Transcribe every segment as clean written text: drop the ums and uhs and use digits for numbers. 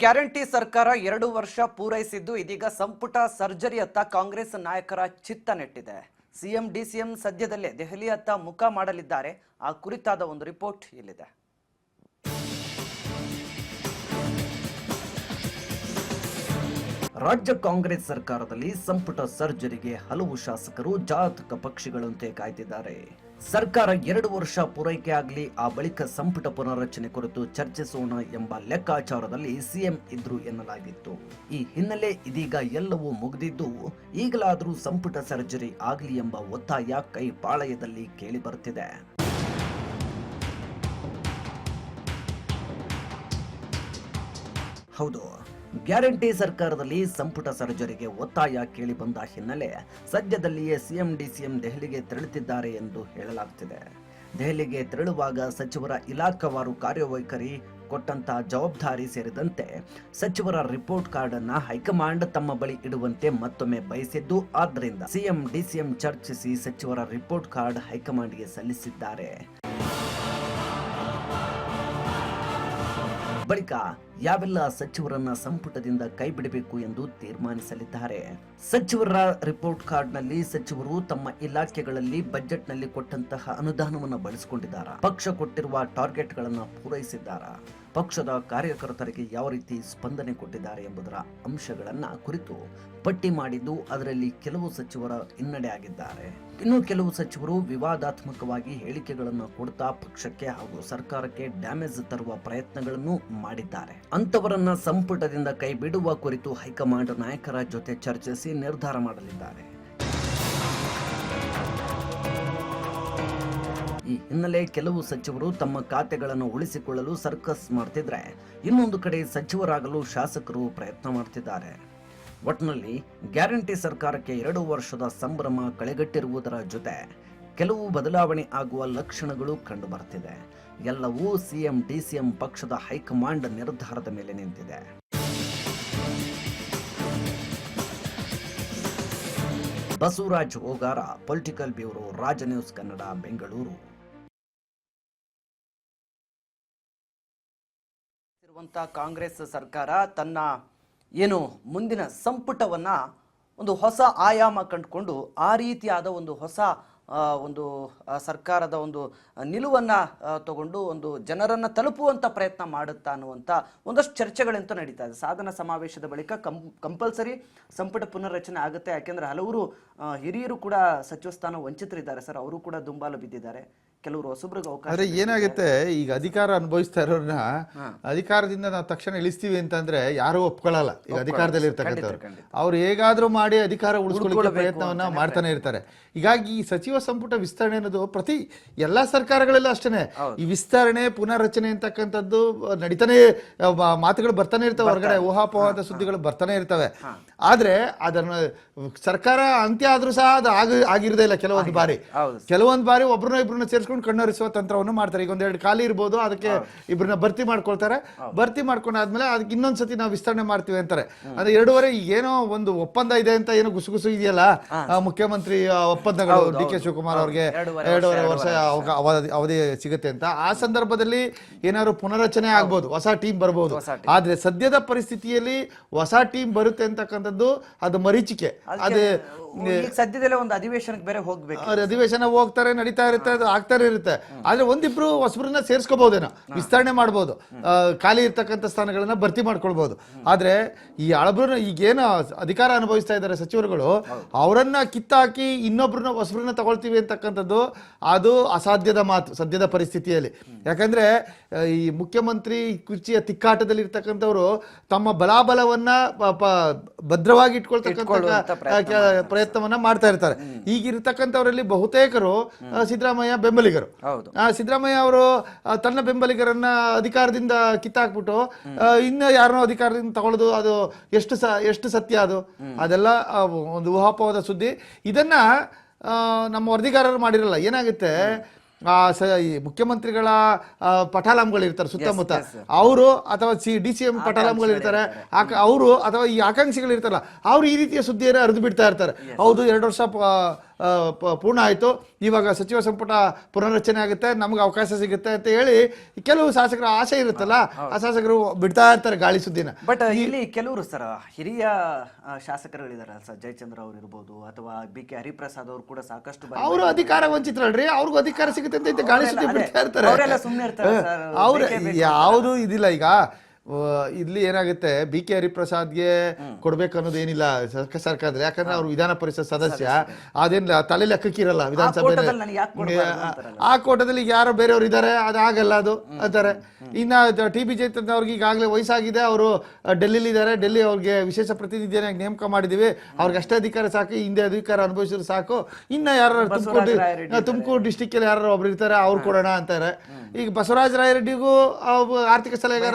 Guarantee ಸರ್ಕಾರ 2 ವರ್ಷ ಪೂರೈಸಿದ್ದು ಇದೀಗ ಸಂಪುಟ ಸರ್ಜರಿಯತ್ತ ಕಾಂಗ್ರೆಸ್ ನಾಯಕರ ಚಿತ್ತ ನೆಟ್ಟಿದೆ. ಸಿಎಂ ಡಿಸಿಎಂ ಸದ್ಯದಲ್ಲೇ ದೆಹಲಿಯತ್ತ ಮುಖ ಮಾಡಲಿದ್ದಾರೆ. ಆ ಕುರಿತಾದ ಒಂದು ರಿಪೋರ್ಟ್ ಇಲ್ಲಿದೆ. ರಾಜ್ಯ ಕಾಂಗ್ರೆಸ್ ಸರ್ಕಾರದಲ್ಲಿ ಸಂಪುಟ ಸರ್ಜರಿಗೆ ಹಲವು ಶಾಸಕರು ಜಾತಕ ಪಕ್ಷಿಗಳಂತೆ ಕಾಯ್ತಿದ್ದಾರೆ. ಸರ್ಕಾರ 2 ವರ್ಷ ಪೂರೈಕೆ ಆಗಲಿ, ಆ ಬಳಿಕ ಸಂಪುಟ ಪುನರ್ರಚನೆ ಕುರಿತು ಚರ್ಚಿಸೋಣ ಎಂಬ ಲೆಕ್ಕಾಚಾರದಲ್ಲಿ ಸಿಎಂ ಇದ್ರು ಎನ್ನಲಾಗಿತ್ತು. ಈ ಹಿನ್ನೆಲೆ ಇದೀಗ ಎಲ್ಲವೂ ಮುಗಿದಿದ್ದು ಈಗಲಾದರೂ ಸಂಪುಟ ಸರ್ಜರಿ ಆಗಲಿ ಎಂಬ ಒತ್ತಾಯ ಕೈ ಪಾಳಯದಲ್ಲಿ ಕೇಳಿ ಬರ್ತಿದೆ. ಹೌದು, ಗ್ಯಾರಂಟಿ ಸರ್ಕಾರದಲ್ಲಿ ಸಂಪುಟ ಸರ್ಜರಿಗೆ ಒತ್ತಾಯ ಕೇಳಿ ಬಂದ ಹಿನ್ನೆಲೆ ಸದ್ಯದಲ್ಲಿಯೇ ಸಿಎಂ ಡಿಸಿಎಂ ದೆಹಲಿಗೆ ತೆರಳುತ್ತಿದ್ದಾರೆ ಎಂದು ಹೇಳಲಾಗುತ್ತಿದೆ. ದೆಹಲಿಗೆ ತೆರಳುವಾಗ ಸಚಿವರ ಇಲಾಖಾವಾರು ಕಾರ್ಯವೈಖರಿ, ಕೊಟ್ಟಂತಹ ಜವಾಬ್ದಾರಿ ಸೇರಿದಂತೆ ಸಚಿವರ ರಿಪೋರ್ಟ್ ಕಾರ್ಡ್ ಅನ್ನ ಹೈಕಮಾಂಡ್ ತಮ್ಮ ಬಳಿ ಇಡುವಂತೆ ಮತ್ತೊಮ್ಮೆ ಬಯಸಿದ್ದು, ಆದ್ದರಿಂದ ಸಿಎಂ ಡಿಸಿಎಂ ಚರ್ಚಿಸಿ ಸಚಿವರ ರಿಪೋರ್ಟ್ ಕಾರ್ಡ್ ಹೈಕಮಾಂಡ್ಗೆ ಸಲ್ಲಿಸಿದ್ದಾರೆ. ಬಳಿಕ ಯಾವೆಲ್ಲ ಸಚಿವರನ್ನ ಸಂಪುಟದಿಂದ ಕೈ ಬಿಡಬೇಕು ಎಂದು ತೀರ್ಮಾನಿಸಲಿದ್ದಾರೆ. ಸಚಿವರ ರಿಪೋರ್ಟ್ ಕಾರ್ಡ್ನಲ್ಲಿ ಸಚಿವರು ತಮ್ಮ ಇಲಾಖೆಗಳಲ್ಲಿ ಬಜೆಟ್ನಲ್ಲಿ ಕೊಟ್ಟಂತಹ ಅನುದಾನವನ್ನು ಬಳಸಿಕೊಂಡಿದ್ದಾರಾ, ಪಕ್ಷ ಕೊಟ್ಟಿರುವ ಟಾರ್ಗೆಟ್ಗಳನ್ನು ಪೂರೈಸಿದ್ದಾರಾ, ಪಕ್ಷದ ಕಾರ್ಯಕರ್ತರಿಗೆ ಯಾವ ರೀತಿ ಸ್ಪಂದನೆ ಕೊಟ್ಟಿದ್ದಾರೆ ಎಂಬುದರ ಅಂಶಗಳನ್ನ ಕುರಿತು ಪಟ್ಟಿ ಮಾಡಿದ್ದು, ಅದರಲ್ಲಿ ಕೆಲವು ಸಚಿವರ ಹಿನ್ನಡೆ ಆಗಿದ್ದಾರೆ. ಇನ್ನು ಕೆಲವು ಸಚಿವರು ವಿವಾದಾತ್ಮಕವಾಗಿ ಹೇಳಿಕೆಗಳನ್ನು ಕೊಡ್ತಾ ಪಕ್ಷಕ್ಕೆ ಹಾಗೂ ಸರ್ಕಾರಕ್ಕೆ ಡ್ಯಾಮೇಜ್ ತರುವ ಪ್ರಯತ್ನಗಳನ್ನು ಮಾಡಿದ್ದಾರೆ. ಅಂತವರನ್ನ ಸಂಪುಟದಿಂದ ಕೈ ಬಿಡುವ ಕುರಿತು ಹೈಕಮಾಂಡ್ ನಾಯಕರ ಜೊತೆ ಚರ್ಚಿಸಿ ನಿರ್ಧಾರ ಮಾಡಲಿದ್ದಾರೆ. ಈ ಹಿನ್ನೆಲೆ ಕೆಲವು ಸಚಿವರು ತಮ್ಮ ಖಾತೆಗಳನ್ನು ಉಳಿಸಿಕೊಳ್ಳಲು ಸರ್ಕಸ್ ಮಾಡ್ತಿದ್ರೆ, ಇನ್ನೊಂದು ಕಡೆ ಸಚಿವರಾಗಲು ಶಾಸಕರು ಪ್ರಯತ್ನ ಮಾಡ್ತಿದ್ದಾರೆ. ಒಟ್ನಲ್ಲಿ ಗ್ಯಾರಂಟಿ ಸರ್ಕಾರಕ್ಕೆ 2 ವರ್ಷದ ಸಂಭ್ರಮ ಕಳೆಗಟ್ಟಿರುವುದರ ಜೊತೆ ಕೆಲವು ಬದಲಾವಣೆ ಆಗುವ ಲಕ್ಷಣಗಳು ಕಂಡು ಬರ್ತಿದೆ. ಎಲ್ಲವೂ ಸಿಎಂ ಡಿಸಿಎಂ ಪಕ್ಷದ ಹೈಕಮಾಂಡ್ ನಿರ್ಧಾರದ ಮೇಲೆ ನಿಂತಿದೆ. ಬಸವರಾಜ್ ಹೋಗಾರ, ಪೊಲಿಟಿಕಲ್ ಬ್ಯೂರೋ, ರಾಜ ನ್ಯೂಸ್ ಕನ್ನಡ, ಬೆಂಗಳೂರು. ಕಾಂಗ್ರೆಸ್ ಸರ್ಕಾರ ತನ್ನ ಏನು ಮುಂದಿನ ಸಂಪುಟವನ್ನ ಒಂದು ಹೊಸ ಆಯಾಮ ಕಂಡುಕೊಂಡು ಆ ರೀತಿಯಾದ ಒಂದು ಹೊಸ ಸರ್ಕಾರದ ಒಂದು ನಿಲುವನ್ನ ತಗೊಂಡು ಒಂದು ಜನರನ್ನ ತಲುಪುವಂತ ಪ್ರಯತ್ನ ಮಾಡುತ್ತಾ ಅನ್ನುವಂಥ ಒಂದಷ್ಟು ಚರ್ಚೆಗಳಂತೂ ನಡೀತಾ ಇದೆ. ಸಾಧನ ಸಮಾವೇಶದ ಬಳಿಕ ಕಂಪಲ್ಸರಿ ಸಂಪುಟ ಪುನರ್ರಚನೆ ಆಗುತ್ತೆ. ಯಾಕೆಂದ್ರೆ ಹಲವರು ಹಿರಿಯರು ಕೂಡ ಸಚಿವ ಸ್ಥಾನ ವಂಚಿತರಿದ್ದಾರೆ ಸರ್, ಅವರು ಕೂಡ ದುಂಬಾಲು ಬಿದ್ದಿದ್ದಾರೆ. ಕೆಲವರು ಹೊಸಬ್ರಿಗೆ ಅವಕಾಶ. ಆದ್ರೆ ಏನಾಗುತ್ತೆ, ಈಗ ಅಧಿಕಾರ ಅನುಭವಿಸ್ತಾ ಇರೋರ್ನ ಅಧಿಕಾರದಿಂದ ನಾವು ತಕ್ಷಣ ಇಳಿಸ್ತೀವಿ ಅಂತಂದ್ರೆ ಯಾರು ಒಪ್ಕೊಳ್ಳಲ್ಲ. ಈಗ ಅಧಿಕಾರದಲ್ಲಿ ಇರ್ತಕ್ಕಂಥವ್ರು ಅವ್ರು ಹೇಗಾದ್ರೂ ಮಾಡಿ ಅಧಿಕಾರ ಉಳಿಸ್ಕೊಳ್ಳೋ ಪ್ರಯತ್ನವನ್ನ ಮಾಡ್ತಾನೆ ಇರ್ತಾರೆ. ಹೀಗಾಗಿ ಈ ಸಚಿವ ಸಂಪುಟ ವಿಸ್ತರಣೆ ಅನ್ನೋದು ಪ್ರತಿ ಎಲ್ಲಾ ಸರ್ಕಾರಗಳಲ್ಲೂ ಅಷ್ಟೇನೆ ಈ ವಿಸ್ತರಣೆ ಪುನರ್ರಚನೆ ಅಂತಕ್ಕಂಥದ್ದು ನಡೀತಾನೆ, ಮಾತುಗಳು ಬರ್ತಾನೆ ಇರ್ತವೆ, ಹೊರಗಡೆ ಊಹಾಪೋಹದ ಸುದ್ದಿಗಳು ಬರ್ತಾನೆ ಇರ್ತವೆ. ಆದ್ರೆ ಅದನ್ನ ಸರ್ಕಾರ ಅಂತ್ಯ ಆದ್ರೂ ಸಹ ಅದು ಆಗಿರದೇ ಇಲ್ಲ. ಕೆಲವೊಂದು ಬಾರಿ ಒಬ್ರನ್ನ ಇಬ್ರನ್ನ ಸೇರಿಸ್ಕೊಂಡು ಕಣ್ಣರಿಸುವ ತಂತ್ರವನ್ನು ಮಾಡ್ತಾರೆ. ಈಗ 1-2 ಖಾಲಿ ಇರ್ಬೋದು, ಅದಕ್ಕೆ ಇಬ್ರನ್ನ ಭರ್ತಿ ಮಾಡ್ಕೊಳ್ತಾರೆ. ಭರ್ತಿ ಮಾಡ್ಕೊಂಡಾದ್ಮೇಲೆ ಅದಕ್ಕೆ ಇನ್ನೊಂದ್ಸತಿ ನಾವು ವಿಸ್ತರಣೆ ಮಾಡ್ತೀವಿ ಅಂತಾರೆ. ಅಂದ್ರೆ 2.5 ಏನೋ ಒಂದು ಒಪ್ಪಂದ ಇದೆ ಅಂತ ಏನೋ ಗುಸುಗುಸು ಇದೆಯಲ್ಲ, ಮುಖ್ಯಮಂತ್ರಿ ಒಪ್ಪಂದಗಳು, ಡಿ ಕೆ ಶಿವಕುಮಾರ್ ಅವ್ರಿಗೆ 2.5 ವರ್ಷ ಅವಧಿ ಸಿಗುತ್ತೆ ಅಂತ. ಆ ಸಂದರ್ಭದಲ್ಲಿ ಏನಾದ್ರು ಪುನರ್ರಚನೆ ಆಗ್ಬೋದು, ಹೊಸ ಟೀಮ್ ಬರ್ಬೋದು. ಆದ್ರೆ ಸದ್ಯದ ಪರಿಸ್ಥಿತಿಯಲ್ಲಿ ಹೊಸ ಟೀಮ್ ಬರುತ್ತೆ ಅಂತಕ್ಕಂಥದ್ದು ಅದು ಮರೀಚಿಕೆ. ಅದೇ ಸದ್ಯದಲ್ಲೇ ಒಂದು ಅಧಿವೇಶನಕ್ಕೆ ಬೇರೆ ಹೋಗ್ಬೇಕು, ಅಧಿವೇಶನ ಹೋಗ್ತಾರೆ, ನಡೀತಾ ಇರುತ್ತೆ, ಅದು ಆಗ್ತಾನೆ ಇರುತ್ತೆ. ಆದ್ರೆ ಒಂದಿಬ್ರು ಹೊಸಬ್ರನ್ನ ಸೇರ್ಸ್ಕೋಬಹುದೇನೋ, ವಿಸ್ತರಣೆ ಮಾಡ್ಬೋದು, ಖಾಲಿ ಇರ್ತಕ್ಕಂಥ ಸ್ಥಾನಗಳನ್ನ ಭರ್ತಿ ಮಾಡ್ಕೊಳ್ಬಹುದು. ಆದ್ರೆ ಈ ಹಳಬ್ರನ್ನ ಈಗೇನು ಅಧಿಕಾರ ಅನುಭವಿಸ್ತಾ ಇದ್ದಾರೆ ಸಚಿವರುಗಳು, ಅವರನ್ನ ಕಿತ್ತಾಕಿ ಇನ್ನೊಬ್ರನ್ನ ಹೊಸಬ್ರನ್ನ ತಗೊಳ್ತೀವಿ ಅಂತಕ್ಕಂಥದ್ದು ಅದು ಅಸಾಧ್ಯದ ಮಾತು ಸದ್ಯದ ಪರಿಸ್ಥಿತಿಯಲ್ಲಿ. ಯಾಕಂದ್ರೆ ಈ ಮುಖ್ಯಮಂತ್ರಿ ಕುರ್ಚಿಯ ತಿಕ್ಕಾಟದಲ್ಲಿ ಇರ್ತಕ್ಕಂಥವ್ರು ತಮ್ಮ ಬಲಾಬಲವನ್ನ ಭದ್ರವಾಗಿ ಇಟ್ಕೊಳ್ತಕ್ಕಂಥ ಪ್ರಯತ್ನವನ್ನ ಮಾಡ್ತಾ ಇರ್ತಾರೆ. ಈಗಿರ್ತಕ್ಕಂಥವರಲ್ಲಿ ಬಹುತೇಕರು ಸಿದ್ದರಾಮಯ್ಯ ಬೆಂಬಲಿಗರು. ಸಿದ್ದರಾಮಯ್ಯ ಅವರು ತನ್ನ ಬೆಂಬಲಿಗರನ್ನ ಅಧಿಕಾರದಿಂದ ಕಿತ್ತಾಕ್ಬಿಟ್ಟು ಇನ್ನು ಯಾರನ್ನೋ ಅಧಿಕಾರದಿಂದ ತಗೊಳ್ಳೋದು, ಅದು ಎಷ್ಟು ಸತ್ಯ ಅದು? ಅದೆಲ್ಲ ಒಂದು ಊಹಾಪೋಹದ ಸುದ್ದಿ. ಇದನ್ನ ನಮ್ಮ ವರದಿಗಾರರು ಮಾಡಿರಲ್ಲ. ಏನಾಗುತ್ತೆ, ಮುಖ್ಯಮಂತ್ರಿಗಳ ಪಟಾಲಂಗಳು ಇರ್ತಾರೆ ಸುತ್ತಮುತ್ತ, ಅವರು ಅಥವಾ DCM ಪಟಾಲಂಗಳು ಇರ್ತಾರೆ, ಅವರು ಅಥವಾ ಈ ಆಕಾಂಕ್ಷಿಗಳು ಇರ್ತಾರಲ್ಲ, ಅವ್ರು ಈ ರೀತಿಯ ಸುದ್ದಿಯನ್ನು ಹರಿದು ಬಿಡ್ತಾ ಇರ್ತಾರೆ. ಹೌದು, 2 ವರ್ಷ ಪೂರ್ಣ ಆಯಿತು, ಇವಾಗ ಸಚಿವ ಸಂಪುಟ ಪುನರ್ರಚನೆ ಆಗುತ್ತೆ, ನಮ್ಗೆ ಅವಕಾಶ ಸಿಗುತ್ತೆ ಅಂತ ಹೇಳಿ ಕೆಲವು ಶಾಸಕರ ಆಸೆ ಇರುತ್ತಲ್ಲ, ಆ ಶಾಸಕರು ಬಿಡ್ತಾ ಇರ್ತಾರೆ ಗಾಳಿ ಸುದ್ದಿನ. ಬಟ್ ಇಲ್ಲಿ ಕೆಲವರು ಸರ್ ಹಿರಿಯ ಶಾಸಕರುಗಳಿದಾರಲ್ಲ ಸರ್, ಜಯಚಂದ್ರ ಅವರು ಇರ್ಬೋದು ಅಥವಾ BK ಹರಿಪ್ರಸಾದ್ ಅವರು ಕೂಡ ಸಾಕಷ್ಟು ಅವರು ಅಧಿಕಾರ ವಂಚಿತರಲ್ರಿ, ಅವ್ರಿಗೂ ಅಧಿಕಾರ ಸಿಗುತ್ತೆ ಅಂತ ಗಾಳಿ ಸುದ್ದಿ ಬಿಡ್ತಾ ಇರ್ತಾರೆ. ಅವರೆಲ್ಲ ಸುಮ್ಮನೆ ಇರ್ತಾರೆ ಸರ್. ಅವ್ರ ಯಾವುದು ಇದಿಲ್ಲ. ಈಗ ಇಲ್ಲಿ ಏನಾಗುತ್ತೆ, BK ಹರಿಪ್ರಸಾದ್ಗೆ ಕೊಡ್ಬೇಕು ಅನ್ನೋದು ಏನಿಲ್ಲ ಸರ್ಕಾರದಲ್ಲಿ, ಯಾಕಂದ್ರೆ ಅವ್ರು ವಿಧಾನ ಪರಿಷತ್ ಸದಸ್ಯ, ಅದೇನಿಲ್ಲ ತಲೆ ಲೆಕ್ಕಕ್ಕಿರಲ್ಲ ವಿಧಾನಸಭೆ. ಆ ಕೋಟದಲ್ಲಿ ಯಾರೋ ಬೇರೆಯವ್ರು ಇದ್ದಾರೆ, ಅದಾಗಲ್ಲ ಅದು ಅಂತಾರೆ. ಇನ್ನ TB ಜಯಚಂದ್ರ ಅವ್ರಿಗೆ ಈಗಾಗಲೇ ವಯಸ್ಸಾಗಿದೆ, ಅವರು ಡೆಲ್ಲಿಲಿ ಇದ್ದಾರೆ, ಡೆಲ್ಲಿ ಅವ್ರಿಗೆ ವಿಶೇಷ ಪ್ರತಿನಿಧಿಯಾಗಿ ನೇಮಕ ಮಾಡಿದೀವಿ, ಅವ್ರಿಗೆ ಅಷ್ಟೇ ಅಧಿಕಾರ ಸಾಕು, ಹಿಂದೆ ಅಧಿಕಾರ ಅನುಭವಿಸಿದ್ರು ಸಾಕು, ಇನ್ನ ಯಾರು ತುಮಕೂರು ಡಿಸ್ಟಿಕ್ ಅಲ್ಲಿ ಯಾರು ಒಬ್ರು ಇರ್ತಾರೆ ಅವ್ರು ಕೊಡೋಣ ಅಂತಾರೆ. ಈಗ ಬಸವರಾಜ ರಾಯರೆಡ್ಡಿಗೂ ಆರ್ಥಿಕ ಸಲಹೆಗಾರ,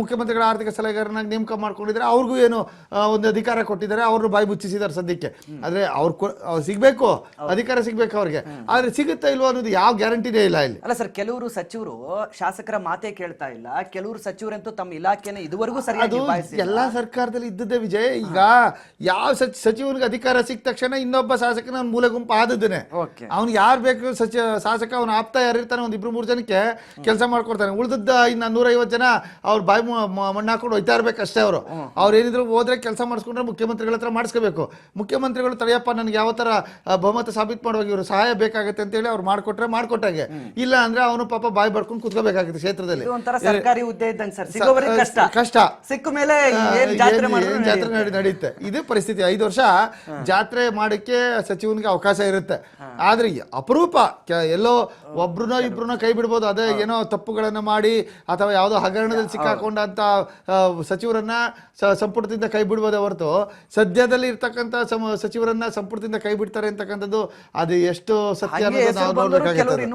ಮುಖ್ಯಮಂತ್ರಿಗಳ ಆರ್ಥಿಕ ಸಲಹೆಗಾರನಾಗಿ ನೇಮಕ ಮಾಡ್ಕೊಂಡಿದ್ದಾರೆ, ಅವ್ರಿಗೂ ಏನು ಒಂದು ಅಧಿಕಾರ ಕೊಟ್ಟಿದ್ದಾರೆ, ಅವ್ರನ್ನ ಬಾಯಿ ಮುಚ್ಚಿಸಿದ್ದಾರೆ ಸದ್ಯಕ್ಕೆ. ಆದ್ರೆ ಅವ್ರು ಸಿಗ್ಬೇಕು, ಅಧಿಕಾರ ಸಿಗ್ಬೇಕು ಅವ್ರಿಗೆ, ಆದ್ರೆ ಸಿಗುತ್ತಾ ಇಲ್ವೋ ಅನ್ನೋದು ಯಾವ ಗ್ಯಾರಂಟಿನೇ ಇಲ್ಲ ಇಲ್ಲಿ. ಅಲ್ಲ ಸರ್, ಕೆಲವರು ಸಚಿವರು ಶಾಸಕರ ಮಾತೇ ಕೇಳ್ತಾ ಇಲ್ಲ, ಕೆಲವರು ಸಚಿವರಂತೂ ತಮ್ಮ ಇಲಾಖೆನ ಇದುವರೆಗೂ ಸರಿಯಾಗಿ ಎಲ್ಲಾ ಸರ್ಕಾರದಲ್ಲಿ ಇದ್ದದ್ದೇ ವಿಜಯ್. ಈಗ ಯಾವ ಸಚಿವನಿಗೆ ಅಧಿಕಾರ ಸಿಕ್ಕ ತಕ್ಷಣ ಇನ್ನೊಬ್ಬ ಶಾಸಕನ ಮೂಲೆ ಗುಂಪು ಆದದ್ದೇನೆ. ಅವ್ನು ಯಾರು ಬೇಕು ಶಾಸಕ, ಅವ್ನ ಆಪ್ತ ಯಾರು ಇರ್ತಾನೆ, ಒಂದ್ 2-3 ಜನಕ್ಕೆ ಕೆಲಸ ಮಾಡ್ಕೊಡ್ತಾನೆ, ಉಳಿದದ್ದ ಇನ್ನ 150 ಜನ ಅವ್ರ ಬಾಯಿ ಮಣ್ಣು ಹಾಕೊಂಡು ಹೋಯ್ತಾ ಇರ್ಬೇಕಷ್ಟೇ. ಅವ್ರು ಏನಿದ್ರು ಹೋದ್ರೆ ಕೆಲಸ ಮಾಡಿಸ್ಕೊಂಡ್ರೆ ಮುಖ್ಯಮಂತ್ರಿಗಳ ಹತ್ರ ಮಾಡಿಸ್ಕೋಬೇಕು. ಮುಖ್ಯಮಂತ್ರಿಗಳು ತಡೆಯಪ್ಪ ನನಗೆ ಯಾವ ತರ ಬಹುಮತ ಸಾಬೀತು ಮಾಡುವಾಗ ಇವರು ಸಹಾಯ ಬೇಕಾಗುತ್ತೆ ಅಂತ ಹೇಳಿ ಅವ್ರು ಮಾಡ್ಕೊಟ್ರೆ ಮಾಡ್ಕೊಟ್ಟಾಗೆ, ಇಲ್ಲ ಅಂದ್ರೆ ಅವನು ಪಾಪ ಬಾಯಿ ಬಡ್ಕೊಂಡು ಕುತ್ಕೋಬೇಕಾಗುತ್ತೆ ಕ್ಷೇತ್ರದಲ್ಲಿ. ಸರ್ಕಾರಿ ಹುದ್ದೆ ಇದ್ದಂಗೆ ಸರ್, ಕಷ್ಟ ಸಿಕ್ಕ ಮೇಲೆ ಜಾತ್ರೆ ನಡೆಯುತ್ತೆ. ಇದು ಪರಿಸ್ಥಿತಿ. 5 ವರ್ಷ ಜಾತ್ರೆ ಮಾಡಕ್ಕೆ ಸಚಿವನಿಗೆ ಅವಕಾಶ ಇರುತ್ತೆ, ಆದ್ರೆ ಅಪರೂಪ ಎಲ್ಲೋ ಒಬ್ರನ್ನ ಇಬ್ರನ್ನ ಕೈ ಬಿಡ್ಬೋದು. ಅದೇ ಏನೋ ತಪ್ಪುಗಳನ್ನ ಮಾಡಿ ಅಥವಾ ಯಾವುದೋ ಹಗರಣದಲ್ಲಿ ಸಿಕ್ಕಾಕೊಂಡಂತ ಸಚಿವರನ್ನ ಸಂಪುಟದಿಂದ ಕೈ ಬಿಡ್ಬೋದೇ ಹೊರತು, ಸದ್ಯದಲ್ಲಿ ಇರ್ತಕ್ಕಂಥ ಸಚಿವರನ್ನ ಸಂಪುಟದಿಂದ ಕೈ ಬಿಡ್ತಾರೆ ಅಂತಕ್ಕಂಥದ್ದು ಅದು ಎಷ್ಟು ಸತ್ಯ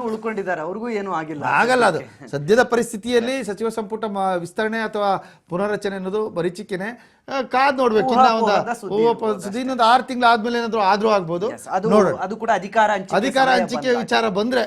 ಉಳ್ಕೊಂಡಿದ್ದಾರೆ, ಅವ್ರಿಗೂ ಏನು ಆಗಲ್ಲ. ಅದು ಸದ್ಯದ ಪರಿಸ್ಥಿತಿಯಲ್ಲಿ ಸಚಿವ ಸಂಪುಟ ವಿಸ್ತರಣೆ ಅಥವಾ ಪುನರ್ರಚನೆ ಅನ್ನೋದು ಬರೀಚಿಕೆನೆ. ಕಾದ್ ನೋಡ್ಬೇಕು. ಇನ್ನೊಂದು 6 ತಿಂಗಳು ಆದ್ಮೇಲೆ ಏನಾದ್ರು ಆದ್ರೂ ಆಗ್ಬೋದು. ಅದು ಕೂಡ ಅಧಿಕಾರ ಹಂಚಿಕೆ ವಿಚಾರ ಬಂದ್ರೆ